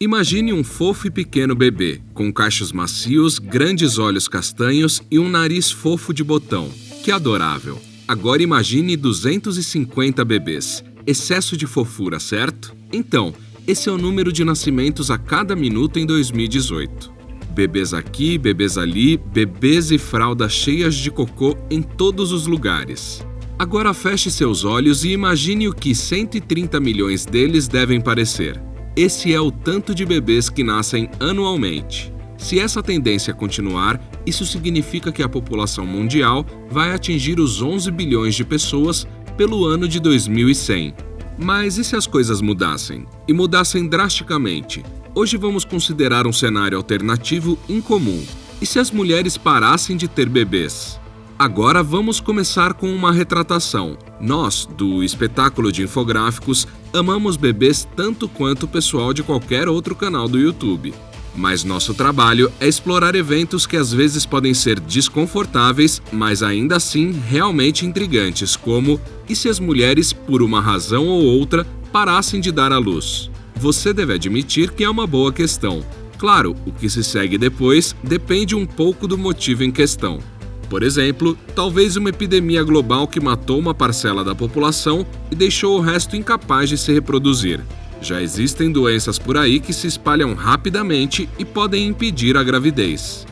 Imagine um fofo e pequeno bebê, com cachos macios, grandes olhos castanhos e um nariz fofo de botão. Que adorável! Agora imagine 250 bebês. Excesso de fofura, certo? Então, esse é o número de nascimentos a cada minuto em 2018. Bebês aqui, bebês ali, bebês e fraldas cheias de cocô em todos os lugares. Agora feche seus olhos e imagine o que 130 milhões deles devem parecer. Esse é o tanto de bebês que nascem anualmente. Se essa tendência continuar, isso significa que a população mundial vai atingir os 11 bilhões de pessoas pelo ano de 2100. Mas e se as coisas mudassem? E mudassem drasticamente? Hoje vamos considerar um cenário alternativo incomum. E se as mulheres parassem de ter bebês? Agora vamos começar com uma retratação. Nós, do espetáculo de infográficos, amamos bebês tanto quanto o pessoal de qualquer outro canal do YouTube. Mas nosso trabalho é explorar eventos que às vezes podem ser desconfortáveis, mas ainda assim realmente intrigantes, como e se as mulheres, por uma razão ou outra, parassem de dar à luz? Você deve admitir que é uma boa questão. Claro, o que se segue depois depende um pouco do motivo em questão. Por exemplo, talvez uma epidemia global que matou uma parcela da população e deixou o resto incapaz de se reproduzir. Já existem doenças por aí que se espalham rapidamente e podem impedir a gravidez.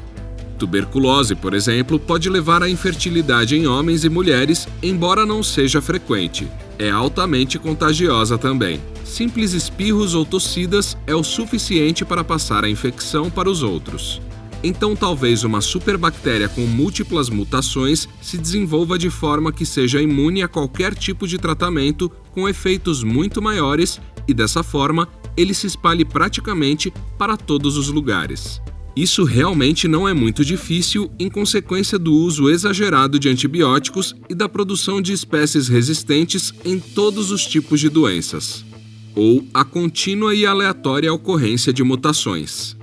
Tuberculose, por exemplo, pode levar à infertilidade em homens e mulheres, embora não seja frequente. É altamente contagiosa também. Simples espirros ou tossidas é o suficiente para passar a infecção para os outros. Então talvez uma superbactéria com múltiplas mutações se desenvolva de forma que seja imune a qualquer tipo de tratamento com efeitos muito maiores e dessa forma ele se espalhe praticamente para todos os lugares. Isso realmente não é muito difícil em consequência do uso exagerado de antibióticos e da produção de espécies resistentes em todos os tipos de doenças, ou a contínua e aleatória ocorrência de mutações.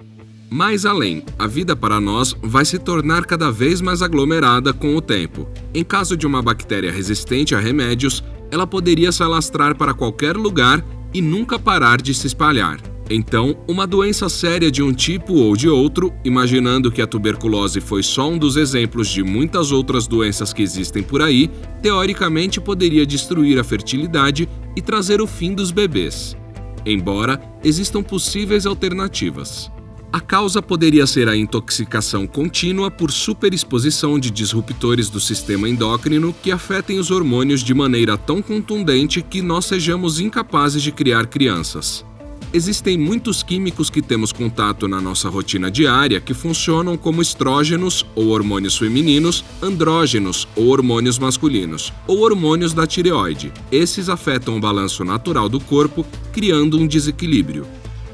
Mais além, a vida para nós vai se tornar cada vez mais aglomerada com o tempo. Em caso de uma bactéria resistente a remédios, ela poderia se alastrar para qualquer lugar e nunca parar de se espalhar. Então, uma doença séria de um tipo ou de outro, imaginando que a tuberculose foi só um dos exemplos de muitas outras doenças que existem por aí, teoricamente poderia destruir a fertilidade e trazer o fim dos bebês. Embora existam possíveis alternativas. A causa poderia ser a intoxicação contínua por superexposição de disruptores do sistema endócrino que afetem os hormônios de maneira tão contundente que nós sejamos incapazes de criar crianças. Existem muitos químicos que temos contato na nossa rotina diária que funcionam como estrógenos, ou hormônios femininos, andrógenos, ou hormônios masculinos, ou hormônios da tireoide. Esses afetam o balanço natural do corpo, criando um desequilíbrio.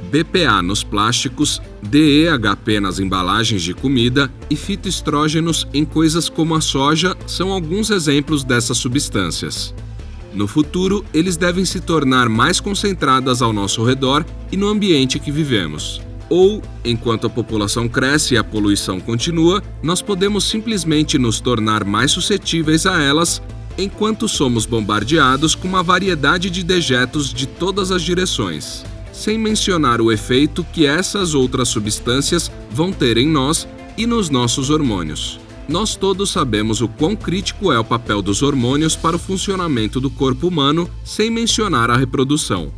BPA nos plásticos, DEHP nas embalagens de comida e fitoestrógenos em coisas como a soja são alguns exemplos dessas substâncias. No futuro, eles devem se tornar mais concentradas ao nosso redor e no ambiente que vivemos. Ou, enquanto a população cresce e a poluição continua, nós podemos simplesmente nos tornar mais suscetíveis a elas enquanto somos bombardeados com uma variedade de dejetos de todas as direções. Sem mencionar o efeito que essas outras substâncias vão ter em nós e nos nossos hormônios. Nós todos sabemos o quão crítico é o papel dos hormônios para o funcionamento do corpo humano, sem mencionar a reprodução.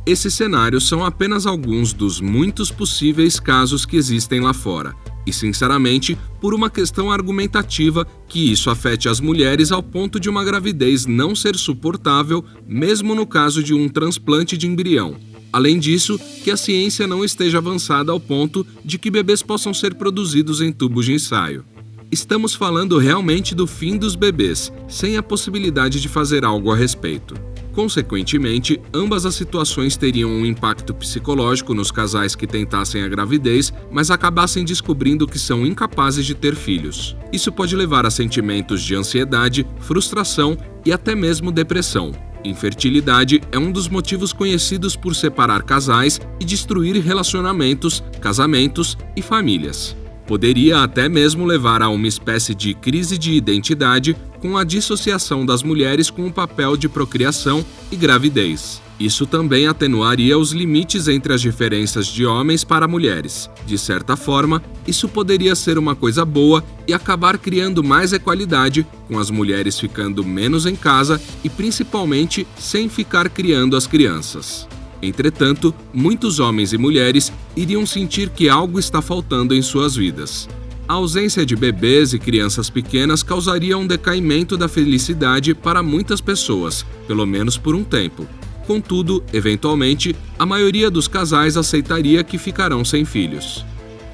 Esses cenários são apenas alguns dos muitos possíveis casos que existem lá fora, e sinceramente, por uma questão argumentativa que isso afete as mulheres ao ponto de uma gravidez não ser suportável, mesmo no caso de um transplante de embrião. Além disso, que a ciência não esteja avançada ao ponto de que bebês possam ser produzidos em tubos de ensaio. Estamos falando realmente do fim dos bebês, sem a possibilidade de fazer algo a respeito. Consequentemente, ambas as situações teriam um impacto psicológico nos casais que tentassem a gravidez, mas acabassem descobrindo que são incapazes de ter filhos. Isso pode levar a sentimentos de ansiedade, frustração e até mesmo depressão. Infertilidade é um dos motivos conhecidos por separar casais e destruir relacionamentos, casamentos e famílias. Poderia até mesmo levar a uma espécie de crise de identidade com a dissociação das mulheres com o papel de procriação e gravidez. Isso também atenuaria os limites entre as diferenças de homens para mulheres. De certa forma, isso poderia ser uma coisa boa e acabar criando mais equalidade, com as mulheres ficando menos em casa e principalmente sem ficar criando as crianças. Entretanto, muitos homens e mulheres iriam sentir que algo está faltando em suas vidas. A ausência de bebês e crianças pequenas causaria um decaimento da felicidade para muitas pessoas, pelo menos por um tempo. Contudo, eventualmente, a maioria dos casais aceitaria que ficarão sem filhos.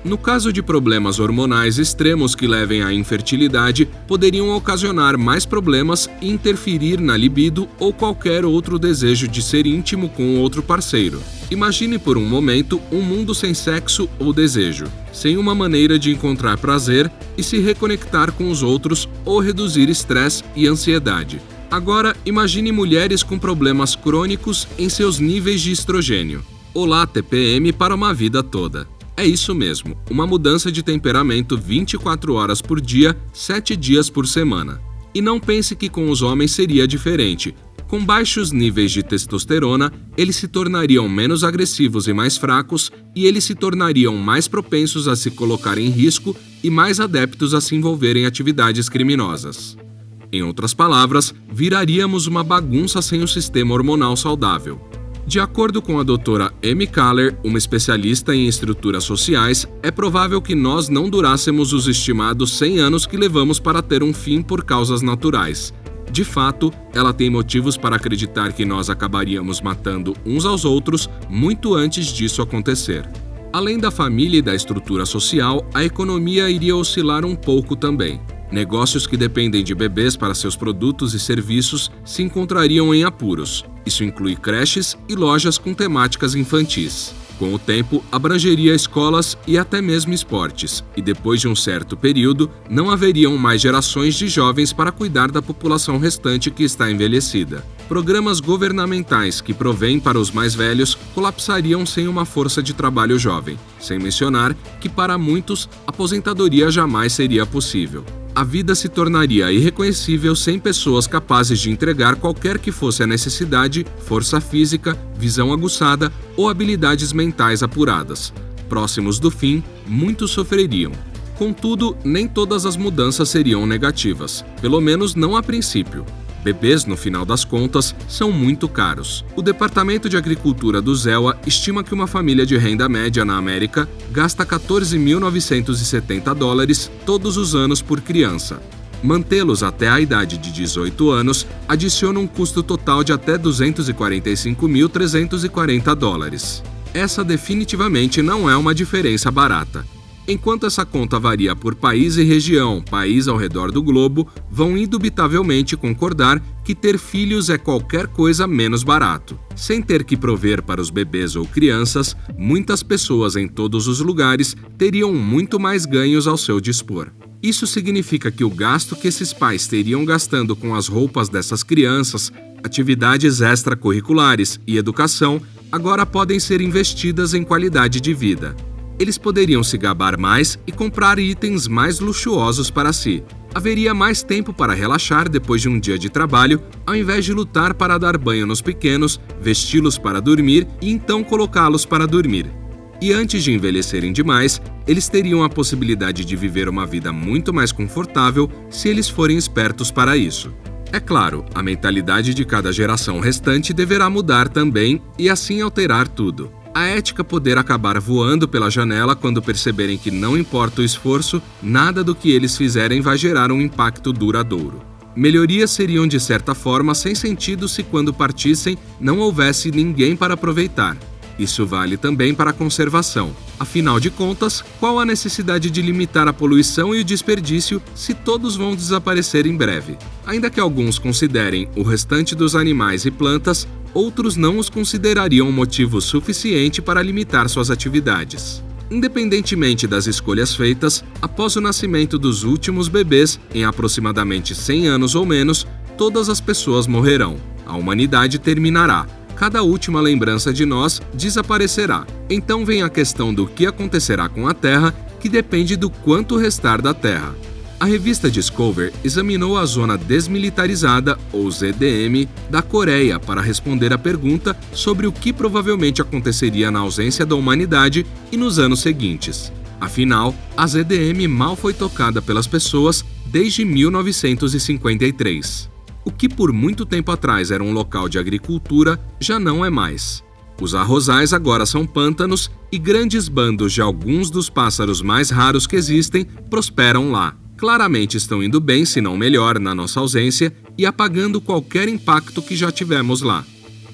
No caso de problemas hormonais extremos que levem à infertilidade, poderiam ocasionar mais problemas e interferir na libido ou qualquer outro desejo de ser íntimo com outro parceiro. Imagine por um momento um mundo sem sexo ou desejo, sem uma maneira de encontrar prazer e se reconectar com os outros ou reduzir estresse e ansiedade. Agora, imagine mulheres com problemas crônicos em seus níveis de estrogênio. Olá, TPM para uma vida toda. É isso mesmo, uma mudança de temperamento 24 horas por dia, 7 dias por semana. E não pense que com os homens seria diferente. Com baixos níveis de testosterona, eles se tornariam menos agressivos e mais fracos, e eles se tornariam mais propensos a se colocar em risco e mais adeptos a se envolver em atividades criminosas. Em outras palavras, viraríamos uma bagunça sem o sistema hormonal saudável. De acordo com a doutora Amy Callert, uma especialista em estruturas sociais, é provável que nós não durássemos os estimados 100 anos que levamos para ter um fim por causas naturais. De fato, ela tem motivos para acreditar que nós acabaríamos matando uns aos outros muito antes disso acontecer. Além da família e da estrutura social, a economia iria oscilar um pouco também. Negócios que dependem de bebês para seus produtos e serviços se encontrariam em apuros. Isso inclui creches e lojas com temáticas infantis. Com o tempo, abrangeria escolas e até mesmo esportes, e depois de um certo período, não haveriam mais gerações de jovens para cuidar da população restante que está envelhecida. Programas governamentais que provêm para os mais velhos colapsariam sem uma força de trabalho jovem, sem mencionar que para muitos, aposentadoria jamais seria possível. A vida se tornaria irreconhecível sem pessoas capazes de entregar qualquer que fosse a necessidade, força física, visão aguçada ou habilidades mentais apuradas. Próximos do fim, muitos sofreriam. Contudo, nem todas as mudanças seriam negativas, pelo menos não a princípio. Bebês, no final das contas, são muito caros. O Departamento de Agricultura do ZEWA estima que uma família de renda média na América gasta $14.970 todos os anos por criança. Mantê-los até a idade de 18 anos adiciona um custo total de até $245.340. Essa definitivamente não é uma diferença barata. Enquanto essa conta varia por país e região, país ao redor do globo, vão indubitavelmente concordar que ter filhos é qualquer coisa menos barato. Sem ter que prover para os bebês ou crianças, muitas pessoas em todos os lugares teriam muito mais ganhos ao seu dispor. Isso significa que o gasto que esses pais teriam gastando com as roupas dessas crianças, atividades extracurriculares e educação, agora podem ser investidas em qualidade de vida. Eles poderiam se gabar mais e comprar itens mais luxuosos para si. Haveria mais tempo para relaxar depois de um dia de trabalho, ao invés de lutar para dar banho nos pequenos, vesti-los para dormir e então colocá-los para dormir. E antes de envelhecerem demais, eles teriam a possibilidade de viver uma vida muito mais confortável se eles forem espertos para isso. É claro, a mentalidade de cada geração restante deverá mudar também e assim alterar tudo. A ética poder acabar voando pela janela quando perceberem que não importa o esforço, nada do que eles fizerem vai gerar um impacto duradouro. Melhorias seriam de certa forma sem sentido se quando partissem não houvesse ninguém para aproveitar. Isso vale também para a conservação. Afinal de contas, qual a necessidade de limitar a poluição e o desperdício se todos vão desaparecer em breve? Ainda que alguns considerem o restante dos animais e plantas, outros não os considerariam motivo suficiente para limitar suas atividades. Independentemente das escolhas feitas, após o nascimento dos últimos bebês, em aproximadamente 100 anos ou menos, todas as pessoas morrerão. A humanidade terminará. Cada última lembrança de nós desaparecerá. Então vem a questão do que acontecerá com a Terra, que depende do quanto restar da Terra. A revista Discover examinou a Zona Desmilitarizada, ou ZDM, da Coreia para responder à pergunta sobre o que provavelmente aconteceria na ausência da humanidade e nos anos seguintes. Afinal, a ZDM mal foi tocada pelas pessoas desde 1953. O que por muito tempo atrás era um local de agricultura já não é mais. Os arrozais agora são pântanos e grandes bandos de alguns dos pássaros mais raros que existem prosperam lá. Claramente estão indo bem, se não melhor, na nossa ausência e apagando qualquer impacto que já tivemos lá.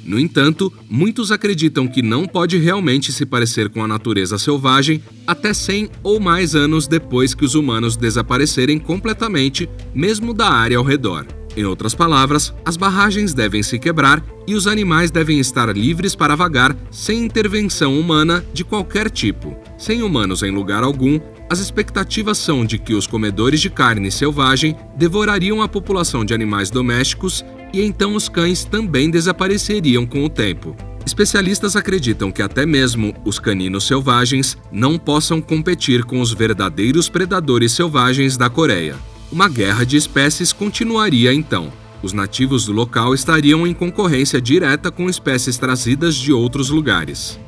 No entanto, muitos acreditam que não pode realmente se parecer com a natureza selvagem até 100 ou mais anos depois que os humanos desaparecerem completamente, mesmo da área ao redor. Em outras palavras, as barragens devem se quebrar e os animais devem estar livres para vagar sem intervenção humana de qualquer tipo. Sem humanos em lugar algum, as expectativas são de que os comedores de carne selvagem devorariam a população de animais domésticos e então os cães também desapareceriam com o tempo. Especialistas acreditam que até mesmo os caninos selvagens não possam competir com os verdadeiros predadores selvagens da Coreia. Uma guerra de espécies continuaria então. Os nativos do local estariam em concorrência direta com espécies trazidas de outros lugares.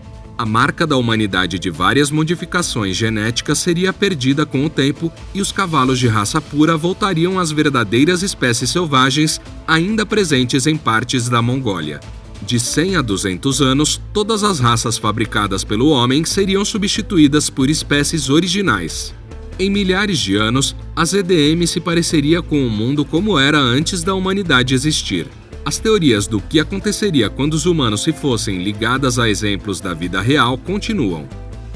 A marca da humanidade de várias modificações genéticas seria perdida com o tempo e os cavalos de raça pura voltariam às verdadeiras espécies selvagens ainda presentes em partes da Mongólia. De 100 a 200 anos, todas as raças fabricadas pelo homem seriam substituídas por espécies originais. Em milhares de anos, a ZDM se pareceria com o mundo como era antes da humanidade existir. As teorias do que aconteceria quando os humanos se fossem ligadas a exemplos da vida real continuam.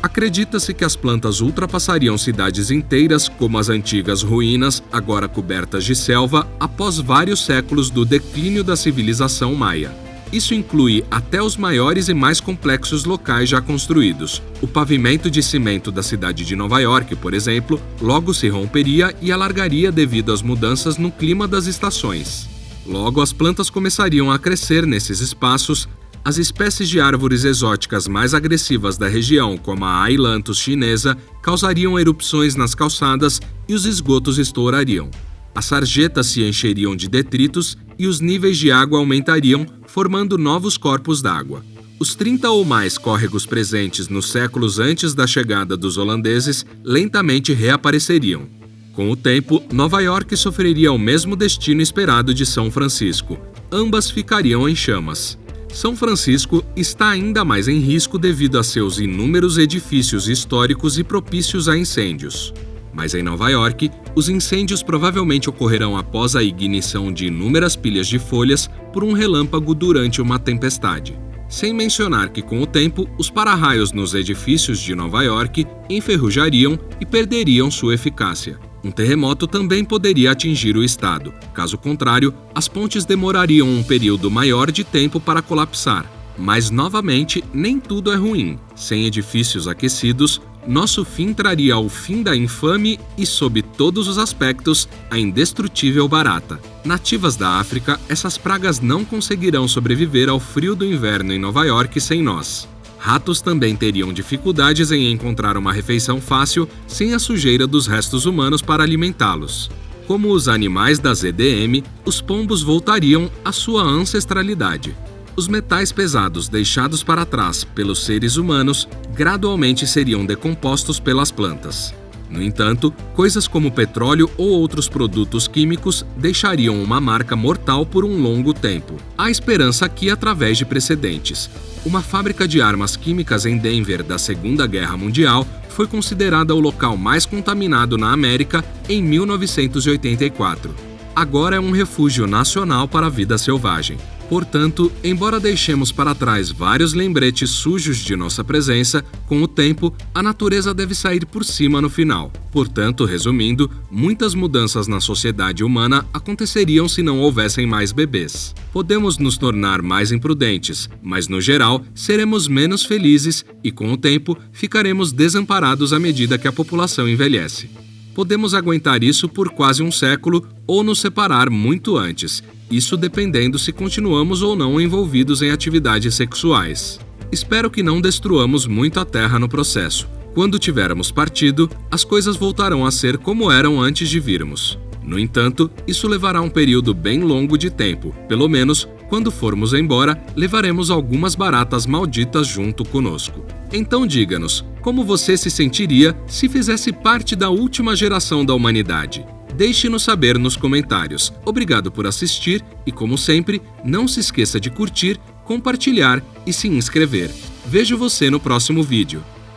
Acredita-se que as plantas ultrapassariam cidades inteiras, como as antigas ruínas, agora cobertas de selva, após vários séculos do declínio da civilização maia. Isso inclui até os maiores e mais complexos locais já construídos. O pavimento de cimento da cidade de Nova York, por exemplo, logo se romperia e alargaria devido às mudanças no clima das estações. Logo, as plantas começariam a crescer nesses espaços. As espécies de árvores exóticas mais agressivas da região, como a Ailanthus chinesa, causariam erupções nas calçadas e os esgotos estourariam. As sarjetas se encheriam de detritos e os níveis de água aumentariam, formando novos corpos d'água. Os 30 ou mais córregos presentes nos séculos antes da chegada dos holandeses lentamente reapareceriam. Com o tempo, Nova York sofreria o mesmo destino esperado de São Francisco. Ambas ficariam em chamas. São Francisco está ainda mais em risco devido a seus inúmeros edifícios históricos e propícios a incêndios. Mas em Nova York, os incêndios provavelmente ocorrerão após a ignição de inúmeras pilhas de folhas por um relâmpago durante uma tempestade. Sem mencionar que, com o tempo, os para-raios nos edifícios de Nova York enferrujariam e perderiam sua eficácia. Um terremoto também poderia atingir o estado. Caso contrário, as pontes demorariam um período maior de tempo para colapsar. Mas, novamente, nem tudo é ruim. Sem edifícios aquecidos, nosso fim traria o fim da infame e, sob todos os aspectos, a indestrutível barata. Nativas da África, essas pragas não conseguirão sobreviver ao frio do inverno em Nova York sem nós. Ratos também teriam dificuldades em encontrar uma refeição fácil sem a sujeira dos restos humanos para alimentá-los. Como os animais da ZDM, os pombos voltariam à sua ancestralidade. Os metais pesados deixados para trás pelos seres humanos gradualmente seriam decompostos pelas plantas. No entanto, coisas como petróleo ou outros produtos químicos deixariam uma marca mortal por um longo tempo. Há esperança aqui através de precedentes. Uma fábrica de armas químicas em Denver da Segunda Guerra Mundial foi considerada o local mais contaminado na América em 1984. Agora é um refúgio nacional para a vida selvagem. Portanto, embora deixemos para trás vários lembretes sujos de nossa presença, com o tempo, a natureza deve sair por cima no final. Portanto, resumindo, muitas mudanças na sociedade humana aconteceriam se não houvessem mais bebês. Podemos nos tornar mais imprudentes, mas no geral, seremos menos felizes e, com o tempo, ficaremos desamparados à medida que a população envelhece. Podemos aguentar isso por quase um século ou nos separar muito antes, isso dependendo se continuamos ou não envolvidos em atividades sexuais. Espero que não destruamos muito a Terra no processo. Quando tivermos partido, as coisas voltarão a ser como eram antes de virmos. No entanto, isso levará um período bem longo de tempo. Pelo menos, quando formos embora, levaremos algumas baratas malditas junto conosco. Então diga-nos, como você se sentiria se fizesse parte da última geração da humanidade? Deixe-nos saber nos comentários. Obrigado por assistir e, como sempre, não se esqueça de curtir, compartilhar e se inscrever. Vejo você no próximo vídeo.